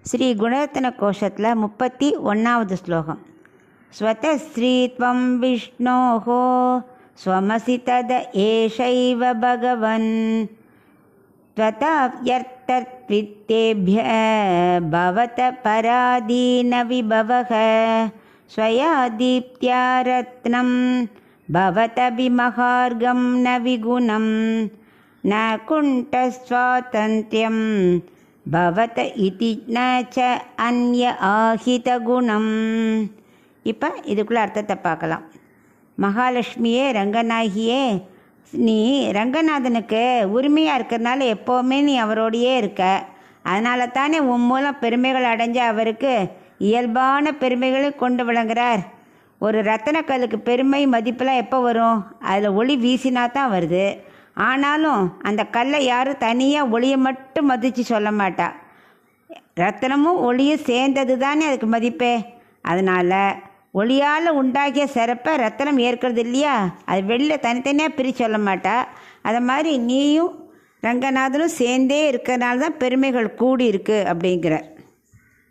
ஸ்ரீ குணரத்ன கோஷத்தில் 31வது ஸ்லோகம். ஸ்வதஸ்ரீத்வம் விஷ்ணோஹோ ஸ்வமசி தத ஏஷைவ பகவன் த்வதாவ்யர்த்தத்வித்தேப்ய பவத பராதீன விபவஹ ஸ்வயா தீப்த்யா ரத்னம் பவதபிமஹார்கம் ந விகுணம் ந குண்டஸ்வாதந்த்யம் பவத இதி ந ச அன்ய ஆஹித குணம். இப்போ இதுக்குள்ள அர்த்தத்தை பார்க்கலாம். மகாலட்சுமியே, ரங்கநாயகியே, நீ ரங்கநாதனுக்கு உரிமையாக இருக்கிறதுனால எப்போவுமே நீ அவரோடையே இருக்க. அதனால தானே உன் மூலம் பெருமைகள் அடைஞ்ச அவருக்கு இயல்பான பெருமைகளை கொண்டு விளங்குறார். ஒரு ரத்தனக்கல்லுக்கு பெருமை மதிப்பெல்லாம் எப்போ வரும்? அதில் ஒளி வீசினா தான் வருது. ஆனாலும் அந்த கல்லை யாரும் தனியாக ஒளியை மட்டும் மதித்து சொல்ல மாட்டா. ரத்தனமும் ஒளியும் சேர்ந்தது தானே அதுக்கு மதிப்பே. அதனால் ஒளியால் உண்டாக்கிய சிறப்பை ரத்தனம் ஏற்கிறது இல்லையா? அது வெளில தனித்தனியாக பிரித்து சொல்ல மாட்டா. அதை மாதிரி நீயும் ரங்கநாதனும் சேர்ந்தே இருக்கிறனால தான் பெருமைகள் கூடி இருக்கு அப்படிங்கிற.